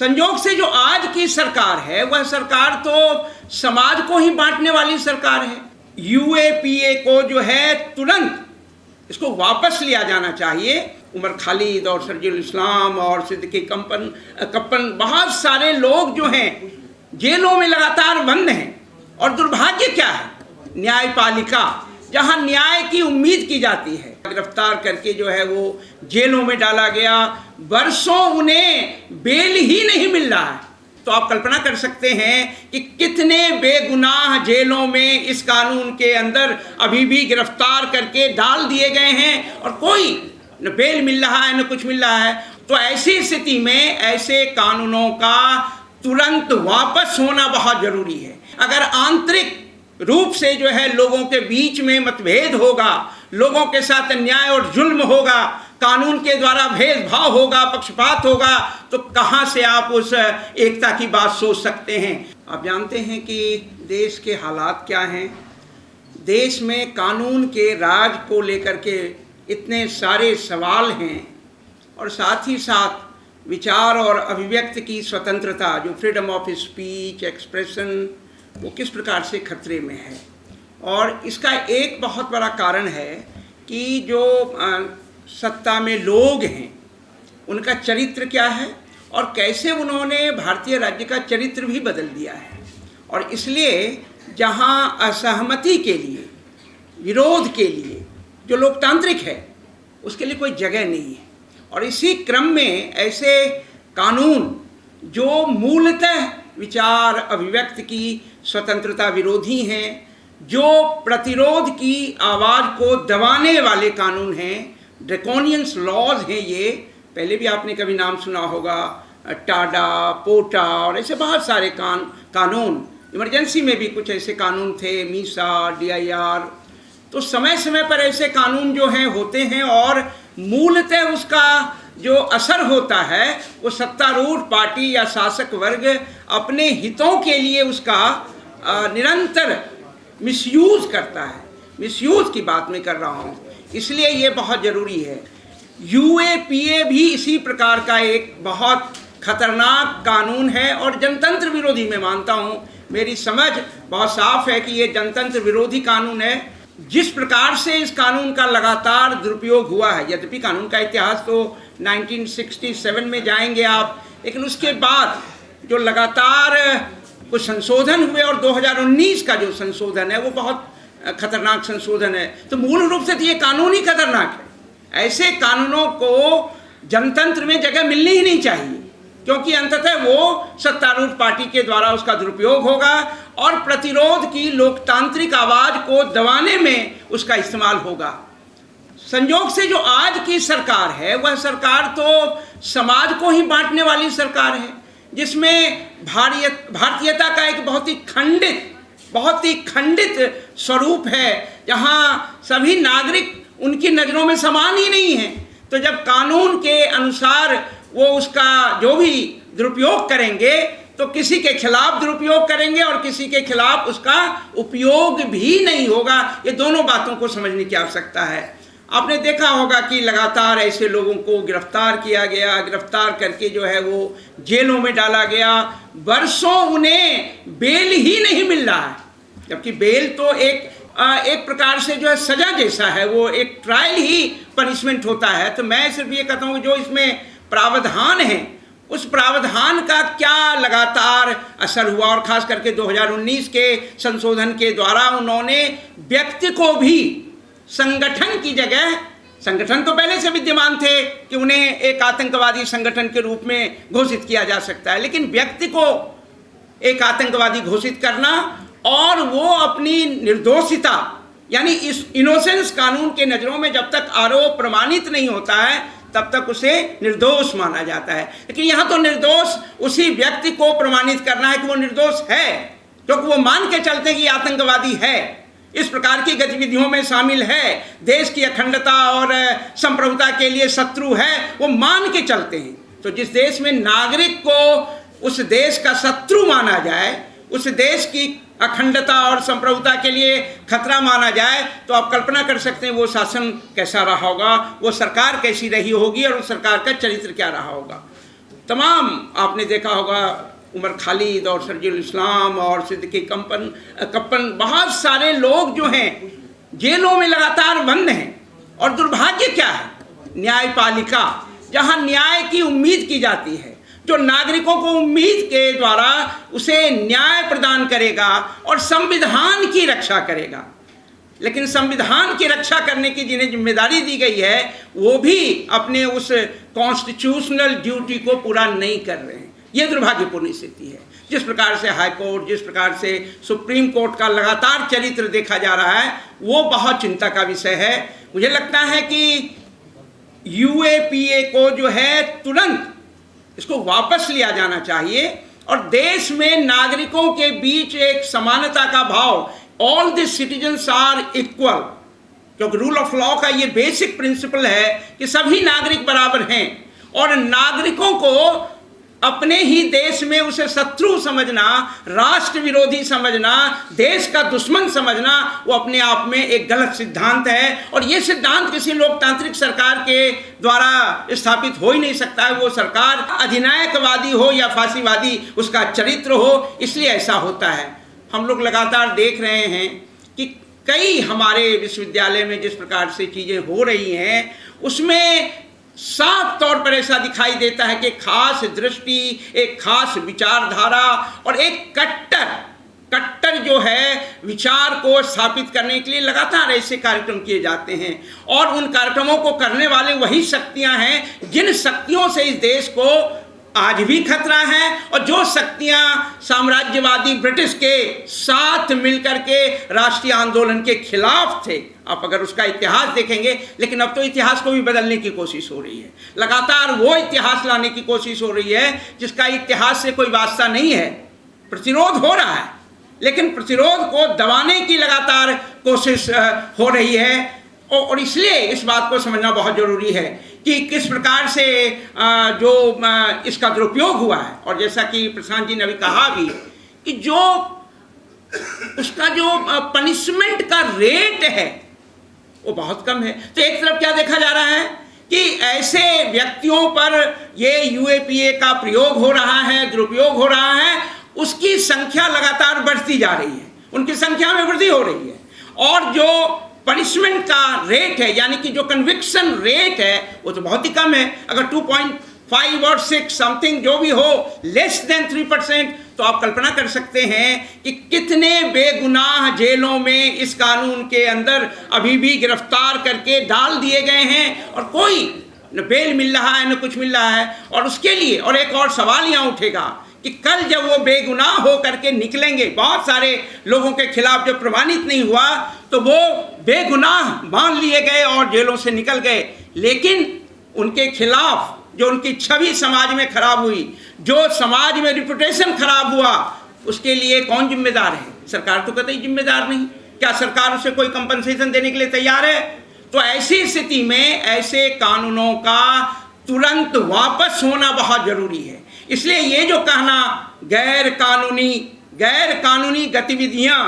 संयोग से जो आज की सरकार है वह सरकार तो समाज को ही बांटने वाली सरकार है। यूएपीए को जो है तुरंत इसको वापस लिया जाना चाहिए। उमर खालिद और शरजील इस्लाम और सिद्दीकी कप्पन बहुत सारे लोग जो हैं जेलों में लगातार बंद हैं। और दुर्भाग्य क्या है, न्यायपालिका जहां न्याय की उम्मीद की जाती है, गिरफ्तार करके जो है वो जेलों में डाला गया, वर्षों उन्हें बेल ही नहीं मिल रहा है। तो आप कल्पना कर सकते हैं कि कितने बेगुनाह जेलों में इस कानून के अंदर अभी भी गिरफ्तार करके डाल दिए गए हैं और कोई न बेल मिल रहा है न कुछ मिल रहा है। तो ऐसी स्थिति में ऐसे कानूनों का तुरंत वापस होना बहुत जरूरी है। अगर आंतरिक रूप से जो है लोगों के बीच में मतभेद होगा, लोगों के साथ अन्याय और जुल्म होगा, कानून के द्वारा भेदभाव होगा, पक्षपात होगा, तो कहां से आप उस एकता की बात सोच सकते हैं। आप जानते हैं कि देश के हालात क्या हैं। देश में कानून के राज को लेकर के इतने सारे सवाल हैं और साथ ही साथ विचार और अभिव्यक्ति की स्वतंत्रता, जो फ्रीडम ऑफ स्पीच, एक्सप्रेशन, वो किस प्रकार से खतरे में है। और इसका एक बहुत बड़ा कारण है कि जो सत्ता में लोग हैं उनका चरित्र क्या है और कैसे उन्होंने भारतीय राज्य का चरित्र भी बदल दिया है। और इसलिए जहां असहमति के लिए, विरोध के लिए जो लोकतांत्रिक है उसके लिए कोई जगह नहीं है। और इसी क्रम में ऐसे कानून जो मूलतः विचार अभिव्यक्ति की स्वतंत्रता विरोधी हैं, जो प्रतिरोध की आवाज़ को दबाने वाले कानून हैं, ड्रैकोनियंस लॉज हैं। ये पहले भी आपने कभी नाम सुना होगा, टाडा, पोटा और ऐसे बहुत सारे कानून। इमरजेंसी में भी कुछ ऐसे कानून थे, मीसा, DIR। तो समय समय पर ऐसे कानून जो हैं होते हैं और मूलतः उसका जो असर होता है वो सत्तारूढ़ पार्टी या शासक वर्ग अपने हितों के लिए उसका निरंतर मिसयूज़ करता है। मिसयूज़ की बात मैं कर रहा हूँ, इसलिए ये बहुत ज़रूरी है। यूएपीए भी इसी प्रकार का एक बहुत खतरनाक कानून है और जनतंत्र विरोधी मैं मानता हूँ। मेरी समझ बहुत साफ है कि ये जनतंत्र विरोधी कानून है। जिस प्रकार से इस कानून का लगातार दुरुपयोग हुआ है, यद्यपि कानून का इतिहास तो 1967 में जाएंगे आप, लेकिन उसके बाद जो लगातार कुछ संशोधन हुए और 2019 का जो संशोधन है वो बहुत खतरनाक संशोधन है। तो मूल रूप से तो ये कानून ही खतरनाक है। ऐसे कानूनों को जनतंत्र में जगह मिलनी ही नहीं चाहिए, क्योंकि अंततः वो सत्तारूढ़ पार्टी के द्वारा उसका दुरुपयोग होगा और प्रतिरोध की लोकतांत्रिक आवाज़ को दबाने में उसका इस्तेमाल होगा। संयोग से जो आज की सरकार है वह सरकार तो समाज को ही बांटने वाली सरकार है, जिसमें भारतीयता का एक बहुत ही खंडित स्वरूप है, जहाँ सभी नागरिक उनकी नज़रों में समान ही नहीं हैं। तो जब कानून के अनुसार वो उसका जो भी दुरुपयोग करेंगे तो किसी के खिलाफ दुरुपयोग करेंगे और किसी के खिलाफ उसका उपयोग भी नहीं होगा। ये दोनों बातों को समझने की आवश्यकता है। आपने देखा होगा कि लगातार ऐसे लोगों को गिरफ्तार किया गया, गिरफ्तार करके जो है वो जेलों में डाला गया, वर्षों उन्हें बेल ही नहीं मिल रहा है। जबकि बेल तो एक प्रकार से जो है सजा जैसा है, वो एक ट्रायल ही पनिशमेंट होता है। तो मैं सिर्फ ये कहता हूँ जो इसमें प्रावधान है उस प्रावधान का क्या लगातार असर हुआ। और ख़ास करके 2019 के संशोधन के द्वारा उन्होंने व्यक्ति को भी संगठन की जगह, संगठन तो पहले से विद्यमान थे कि उन्हें एक आतंकवादी संगठन के रूप में घोषित किया जा सकता है, लेकिन व्यक्ति को एक आतंकवादी घोषित करना और वो अपनी निर्दोषिता यानी इस इनोसेंस कानून के नज़रों में जब तक आरोप प्रमाणित नहीं होता है तब तक उसे निर्दोष माना जाता है। लेकिन यहाँ तो निर्दोष उसी व्यक्ति को प्रमाणित करना है कि वो निर्दोष है, क्योंकि वो मान के चलते हैं कि आतंकवादी है, इस प्रकार की गतिविधियों में शामिल है, देश की अखंडता और संप्रभुता के लिए शत्रु है, वो मान के चलते हैं। तो जिस देश में नागरिक को उस देश का शत्रु माना जाए, उस देश की अखंडता और संप्रभुता के लिए खतरा माना जाए, तो आप कल्पना कर सकते हैं वो शासन कैसा रहा होगा, वो सरकार कैसी रही होगी और उस सरकार का चरित्र क्या रहा होगा। तमाम आपने देखा होगा उमर खालिद और सरजुल इस्लाम और सिद्दीकी कप्पन बहुत सारे लोग जो हैं जेलों में लगातार बंद हैं। और दुर्भाग्य क्या है, न्यायपालिका जहां न्याय की उम्मीद की जाती है, जो नागरिकों को उम्मीद के द्वारा उसे न्याय प्रदान करेगा और संविधान की रक्षा करेगा, लेकिन संविधान की रक्षा करने की जिन्हें जिम्मेदारी दी गई है वो भी अपने उस कॉन्स्टिट्यूशनल ड्यूटी को पूरा नहीं कर रहे हैं। ये दुर्भाग्यपूर्ण स्थिति है। जिस प्रकार से हाई कोर्ट, जिस प्रकार से सुप्रीम कोर्ट का लगातार चरित्र देखा जा रहा है वो बहुत चिंता का विषय है। मुझे लगता है कि यूएपीए को जो है तुरंत इसको वापस लिया जाना चाहिए और देश में नागरिकों के बीच एक समानता का भाव, all the citizens are equal, क्योंकि रूल ऑफ लॉ का ये बेसिक प्रिंसिपल है कि सभी नागरिक बराबर हैं और नागरिकों को अपने ही देश में उसे शत्रु समझना, राष्ट्र विरोधी समझना, देश का दुश्मन समझना वो अपने आप में एक गलत सिद्धांत है और ये सिद्धांत किसी लोकतांत्रिक सरकार के द्वारा स्थापित हो ही नहीं सकता है। वो सरकार अधिनायकवादी हो या फांसीवादी उसका चरित्र हो, इसलिए ऐसा होता है। हम लोग लगातार देख रहे हैं कि कई हमारे विश्वविद्यालय में जिस प्रकार से चीज़ें हो रही हैं उसमें साफ तौर पर ऐसा दिखाई देता है कि खास दृष्टि, एक खास विचारधारा और एक कट्टर जो है विचार को स्थापित करने के लिए लगातार ऐसे कार्यक्रम किए जाते हैं और उन कार्यक्रमों को करने वाले वही शक्तियां हैं जिन शक्तियों से इस देश को आज भी खतरा है और जो शक्तियां साम्राज्यवादी ब्रिटिश के साथ मिलकर के राष्ट्रीय आंदोलन के खिलाफ थे। आप अगर उसका इतिहास देखेंगे, लेकिन अब तो इतिहास को भी बदलने की कोशिश हो रही है, लगातार वो इतिहास लाने की कोशिश हो रही है जिसका इतिहास से कोई वास्ता नहीं है। प्रतिरोध हो रहा है, लेकिन प्रतिरोध को दबाने की लगातार कोशिश हो रही है और इसलिए इस बात को समझना बहुत ज़रूरी है कि किस प्रकार से जो इसका दुरुपयोग हुआ है। और जैसा कि प्रशांत जी ने अभी कहा भी कि जो उसका जो पनिशमेंट का रेट है वो बहुत कम है। तो एक तरफ क्या देखा जा रहा है कि ऐसे व्यक्तियों पर ये यूएपीए का प्रयोग हो रहा है, दुरुपयोग हो रहा है, उसकी संख्या लगातार बढ़ती जा रही है, उनकी संख्या में वृद्धि हो रही है और जो पनिशमेंट का रेट है यानी कि जो कन्विक्शन रेट है वो तो बहुत ही कम है। अगर 2.5 और 6 समथिंग जो भी हो, लेस देन 3%, तो आप कल्पना कर सकते हैं कि कितने बेगुनाह जेलों में इस कानून के अंदर अभी भी गिरफ्तार करके डाल दिए गए हैं और कोई न बेल मिल रहा है न कुछ मिल रहा है। और उसके लिए और एक और सवाल यहाँ उठेगा कि कल जब वो बेगुनाह हो करके निकलेंगे, बहुत सारे लोगों के खिलाफ जब प्रमाणित नहीं हुआ तो वो बेगुनाह मान लिए गए और जेलों से निकल गए, लेकिन उनके खिलाफ जो उनकी छवि समाज में खराब हुई, जो समाज में रिपुटेशन खराब हुआ, उसके लिए कौन जिम्मेदार है? सरकार तो कतई जिम्मेदार नहीं। क्या सरकार उसे कोई कंपनसेशन देने के लिए तैयार है? तो ऐसी स्थिति में ऐसे कानूनों का तुरंत वापस होना बहुत जरूरी है। इसलिए ये जो कहना गैर कानूनी गतिविधियां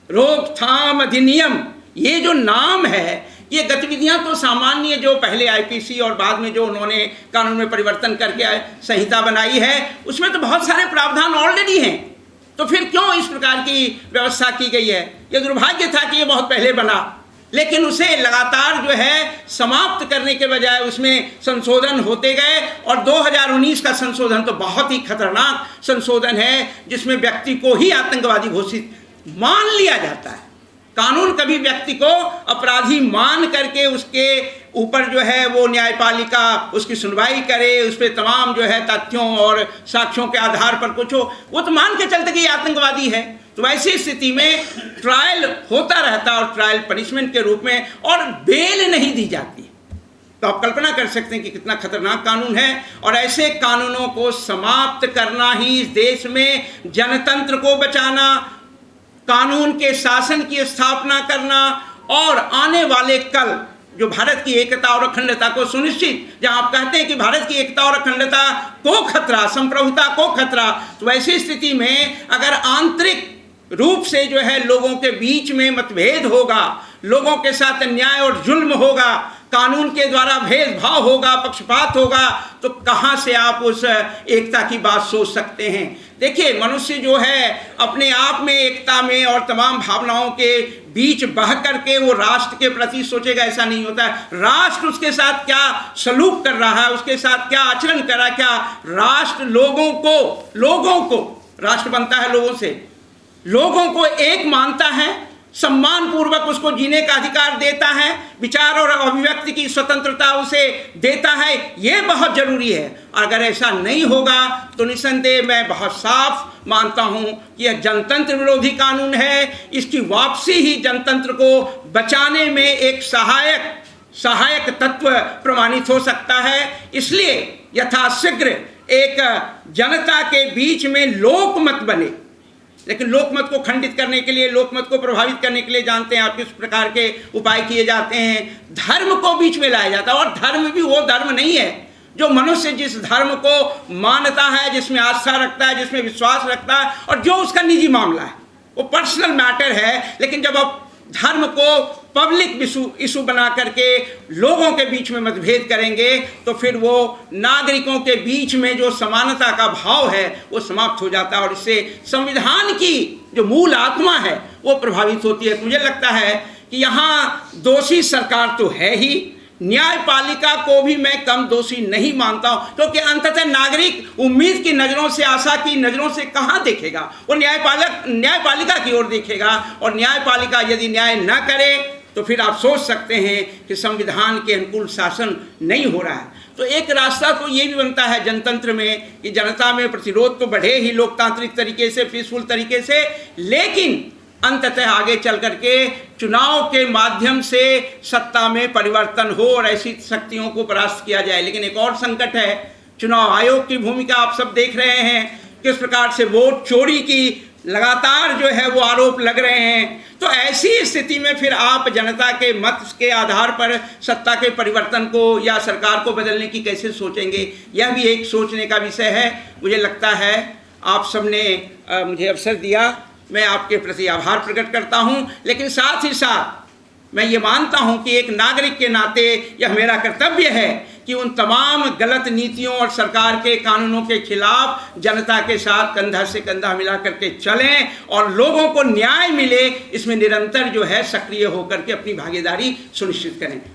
रोकथाम अधिनियम, ये जो नाम है, ये गतिविधियां तो सामान्य जो पहले आईपीसी और बाद में जो उन्होंने कानून में परिवर्तन करके संहिता बनाई है उसमें तो बहुत सारे प्रावधान ऑलरेडी हैं, तो फिर क्यों इस प्रकार की व्यवस्था की गई है? ये दुर्भाग्य था कि ये बहुत पहले बना, लेकिन उसे लगातार जो है समाप्त करने के बजाय उसमें संशोधन होते गए और 2019 का संशोधन तो बहुत ही खतरनाक संशोधन है जिसमें व्यक्ति को ही आतंकवादी घोषित मान लिया जाता है। कानून कभी व्यक्ति को अपराधी मान करके उसके ऊपर जो है वो न्यायपालिका उसकी सुनवाई करे, उस पर तमाम जो है तथ्यों और साक्ष्यों के आधार पर कुछ हो, वो तो मान के चलते कि आतंकवादी है। तो ऐसी स्थिति में ट्रायल होता रहता और ट्रायल पनिशमेंट के रूप में और बेल नहीं दी जाती। तो आप कल्पना कर सकते हैं कि कितना खतरनाक कानून है और ऐसे कानूनों को समाप्त करना ही इस देश में जनतंत्र को बचाना, कानून के शासन की स्थापना करना और आने वाले कल जो भारत की एकता और अखंडता को सुनिश्चित, जहां आप कहते हैं कि भारत की एकता और अखंडता को खतरा, संप्रभुता को खतरा, तो ऐसी स्थिति में अगर आंतरिक रूप से जो है लोगों के बीच में मतभेद होगा, लोगों के साथ अन्याय और जुल्म होगा, कानून के द्वारा भेदभाव होगा, पक्षपात होगा, तो कहाँ से आप उस एकता की बात सोच सकते हैं। देखिए, मनुष्य जो है अपने आप में एकता में और तमाम भावनाओं के बीच बह करके वो राष्ट्र के प्रति सोचेगा, ऐसा नहीं होता है। राष्ट्र उसके साथ क्या सलूक कर रहा है, उसके साथ क्या आचरण कर रहा है, क्या राष्ट्र लोगों को राष्ट्र बनता है लोगों से, लोगों को एक मानता है, सम्मान पूर्वक उसको जीने का अधिकार देता है, विचार और अभिव्यक्ति की स्वतंत्रता उसे देता है, ये बहुत जरूरी है। अगर ऐसा नहीं होगा तो निसंदेह मैं बहुत साफ मानता हूं कि यह जनतंत्र विरोधी कानून है। इसकी वापसी ही जनतंत्र को बचाने में एक सहायक तत्व प्रमाणित हो सकता है। इसलिए यथाशीघ्र एक जनता के बीच में लोकमत बने, लेकिन लोकमत को खंडित करने के लिए, लोकमत को प्रभावित करने के लिए जानते हैं आप किस प्रकार के उपाय किए जाते हैं। धर्म को बीच में लाया जाता है, और धर्म भी वो धर्म नहीं है जो मनुष्य जिस धर्म को मानता है, जिसमें आस्था रखता है, जिसमें विश्वास रखता है, और जो उसका निजी मामला है, वो पर्सनल मैटर है। लेकिन जब आप धर्म को पब्लिक इशू बना करके लोगों के बीच में मतभेद करेंगे, तो फिर वो नागरिकों के बीच में जो समानता का भाव है वो समाप्त हो जाता है, और इससे संविधान की जो मूल आत्मा है वो प्रभावित होती है। मुझे लगता है कि यहाँ दोषी सरकार तो है ही, न्यायपालिका को भी मैं कम दोषी नहीं मानता हूं, क्योंकि अंततः नागरिक उम्मीद की नज़रों से, आशा की नज़रों से कहाँ देखेगा, वो न्यायपालिका की ओर देखेगा। और न्यायपालिका यदि न्याय न करे तो फिर आप सोच सकते हैं कि संविधान के अनुकूल शासन नहीं हो रहा है। तो एक रास्ता तो ये भी बनता है जनतंत्र में कि जनता में प्रतिरोध तो बढ़े ही लोकतांत्रिक तरीके से, पीसफुल तरीके से, लेकिन अंततः आगे चल करके चुनाव के माध्यम से सत्ता में परिवर्तन हो और ऐसी शक्तियों को परास्त किया जाए। लेकिन एक और संकट है, चुनाव आयोग की भूमिका आप सब देख रहे हैं, किस प्रकार से वोट चोरी की लगातार जो है वो आरोप लग रहे हैं। तो ऐसी स्थिति में फिर आप जनता के मत के आधार पर सत्ता के परिवर्तन को या सरकार को बदलने की कैसे सोचेंगे, यह भी एक सोचने का विषय है। मुझे लगता है आप सबने मुझे अवसर दिया, मैं आपके प्रति आभार प्रकट करता हूं, लेकिन साथ ही साथ मैं ये मानता हूं कि एक नागरिक के नाते यह मेरा कर्तव्य है कि उन तमाम गलत नीतियों और सरकार के कानूनों के खिलाफ जनता के साथ कंधा से कंधा मिला करके चलें और लोगों को न्याय मिले, इसमें निरंतर जो है सक्रिय होकर के अपनी भागीदारी सुनिश्चित करें।